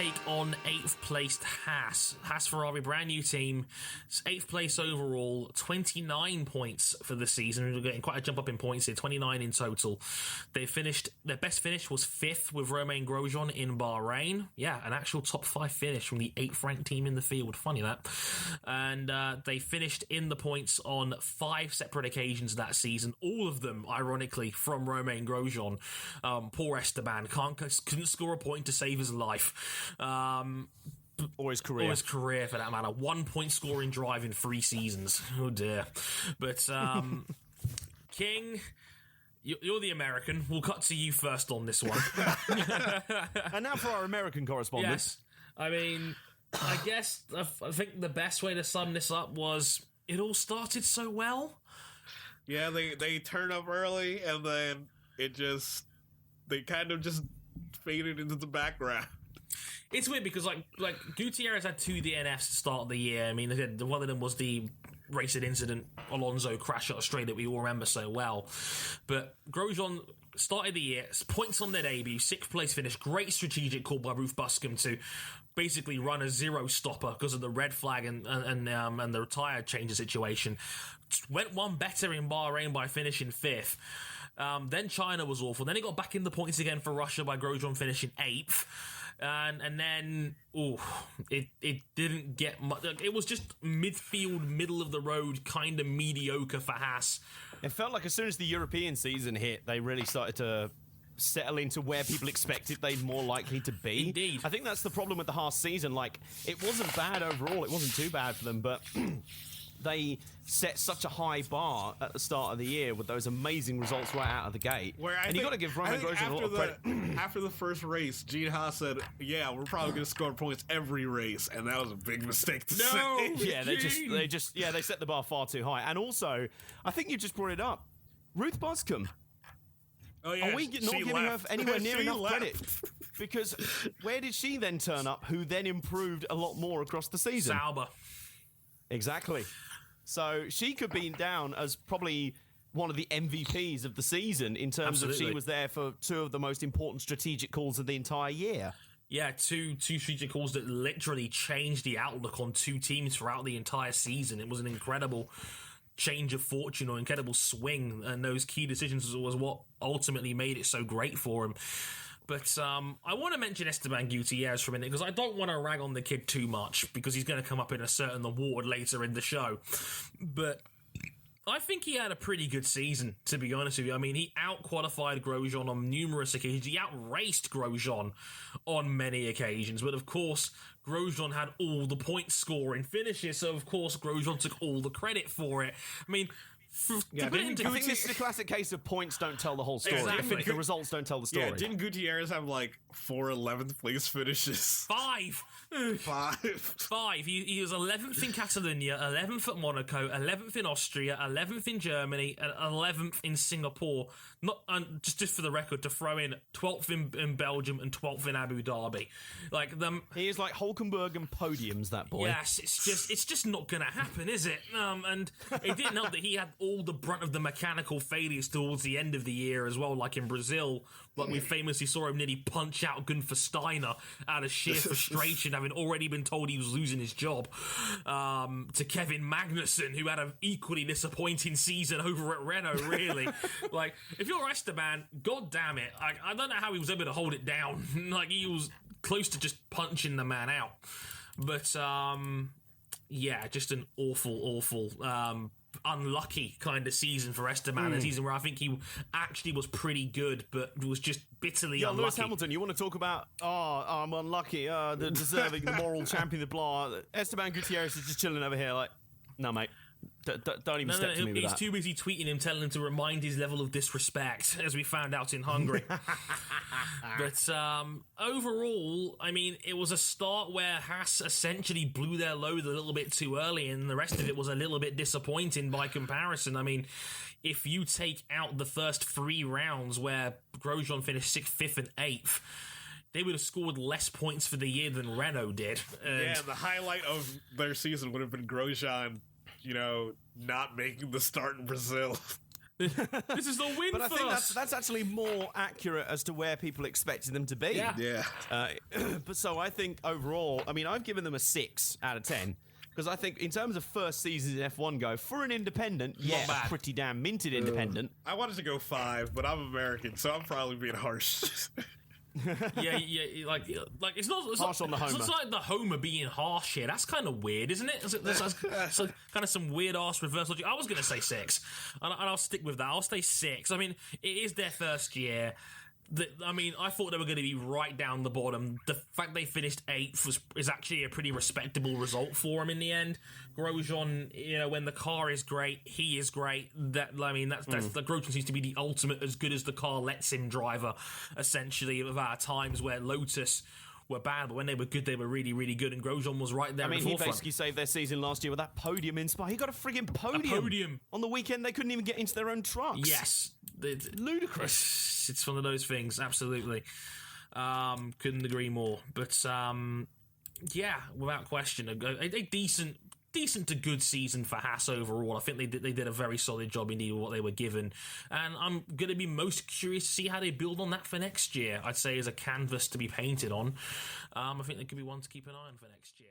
take on 8th placed Haas. Haas Ferrari, brand new team. 8th place overall, 29 points for the season. We're getting quite a jump up in points here, 29 in total. Their best finish was 5th with Romain Grosjean in Bahrain. Yeah, an actual top 5 finish from the 8th ranked team in the field. Funny that. And they finished in the points on 5 separate occasions that season. All of them, ironically, from Romain Grosjean. Poor Esteban couldn't score a point to save his life. Or his career. Or his career, for that matter. 1 point scoring drive in 3 seasons. Oh, dear. But, King, you're the American. We'll cut to you first on this one. And now for our American correspondent. Yes. I mean, I guess I think the best way to sum this up was it all started so well. Yeah, they turned up early, and then they kind of just faded into the background. It's weird because like Gutierrez had 2 DNFs to start the year. I mean, one of them was the racing incident, Alonso crash at Australia that we all remember so well. But Grosjean started the year, points on their debut, 6th place finish, great strategic call by Ruth Buscombe to basically run a 0 stopper because of the red flag and the tyre change situation. Went one better in Bahrain by finishing 5th. Then China was awful. Then he got back in the points again for Russia by Grosjean finishing 8th. And then, it didn't get much. It was just midfield, middle of the road, kind of mediocre for Haas. It felt like as soon as the European season hit, they really started to settle into where people expected they'd more likely to be. Indeed. I think that's the problem with the Haas season. Like, it wasn't bad overall. It wasn't too bad for them, but they set such a high bar at the start of the year with those amazing results right out of the gate. And you got to give Romain Grosjean a lot of credit. After the first race, Gene Haas said, "Yeah, we're probably going to score points every race," and that was a big mistake to say. Yeah, they set the bar far too high. And also, I think you just brought it up, Ruth Buscombe. Oh yeah, are we not giving her anywhere near enough credit? Because where did she then turn up? Who then improved a lot more across the season? Sauber. Exactly. So she could be down as probably one of the MVPs of the season in terms of she was there for 2 of the most important strategic calls of the entire year. Yeah, two strategic calls that literally changed the outlook on 2 teams throughout the entire season. It was an incredible change of fortune or incredible swing, and those key decisions was what ultimately made it so great for him. But I want to mention Esteban Gutierrez for a minute because I don't want to rag on the kid too much because he's going to come up in a certain award later in the show. But I think he had a pretty good season, to be honest with you. I mean, he out-qualified Grosjean on numerous occasions. He out-raced Grosjean on many occasions. But, of course, Grosjean had all the point-scoring finishes, so, of course, Grosjean took all the credit for it. I mean, I think this is a classic case of points don't tell the whole story. Exactly. I think the results don't tell the story. Yeah, didn't Gutierrez have like 4 11th place finishes? 5. 5. He was 11th in Catalonia, 11th at Monaco, 11th in Austria, 11th in Germany, and 11th in Singapore. Not just for the record, to throw in 12th in Belgium and 12th in Abu Dhabi. Like them, he is like Hulkenberg and podiums. That boy. Yes, it's just not going to happen, is it? And it didn't help that he had all the brunt of the mechanical failures towards the end of the year as well, like in Brazil, like we famously saw him nearly punch out Gunther Steiner out of sheer frustration, having already been told he was losing his job, to Kevin Magnussen, who had an equally disappointing season over at Renault, really. Like, if you're Esteban, god damn it, I don't know how he was able to hold it down. Like, he was close to just punching the man out. But, yeah, just an awful, unlucky kind of season for Esteban, a season where I think he actually was pretty good, but was just bitterly unlucky. Lewis Hamilton, you want to talk about, I'm unlucky, the deserving, the moral champion, the blah. Esteban Gutierrez is just chilling over here like, no, mate. Don't even step to me with he's that. too busy tweeting him, telling him to remind his level of disrespect, as we found out in Hungary. But overall, I mean, it was a start where Haas essentially blew their load a little bit too early, and the rest of it was a little bit disappointing by comparison. I mean, if you take out the first 3 rounds where Grosjean finished 6th, 5th, and 8th, they would have scored less points for the year than Renault did. Yeah, the highlight of their season would have been Grosjean, not making the start in Brazil. This is the win But I for think us. that's actually more accurate as to where people expected them to be. Yeah. But so I think overall, I mean, I've given them a 6 out of 10. Because I think in terms of first seasons in F1 go, for an independent, yeah, bad. pretty damn minted independent. I wanted to go 5, but I'm American, so I'm probably being harsh. yeah, like it's not Harsh on the Homer. It's like the Homer being harsh here. That's kind of weird, isn't it? It's like kind of some weird ass reverse logic. I was going to say 6, and I'll stick with that. I'll say 6. I mean, it is their first year. I thought they were going to be right down the bottom. The fact they finished 8th is actually a pretty respectable result for them in the end. Grosjean, when the car is great, he is great. That's Grosjean seems to be the ultimate as good as the car lets him driver, essentially, of our times where Lotus were bad, but when they were good, they were really, really good, and Grosjean was right there. I mean, he basically saved their season last year with that podium in Spa. He got a friggin' podium. On the weekend, they couldn't even get into their own trucks. Yes. Ludicrous. It's one of those things, absolutely. Couldn't agree more. But, without question, a decent to good season for Haas overall. I think they did a very solid job indeed with what they were given, and I'm going to be most curious to see how they build on that for next year. I'd say as a canvas to be painted on. I think there could be one to keep an eye on for next year.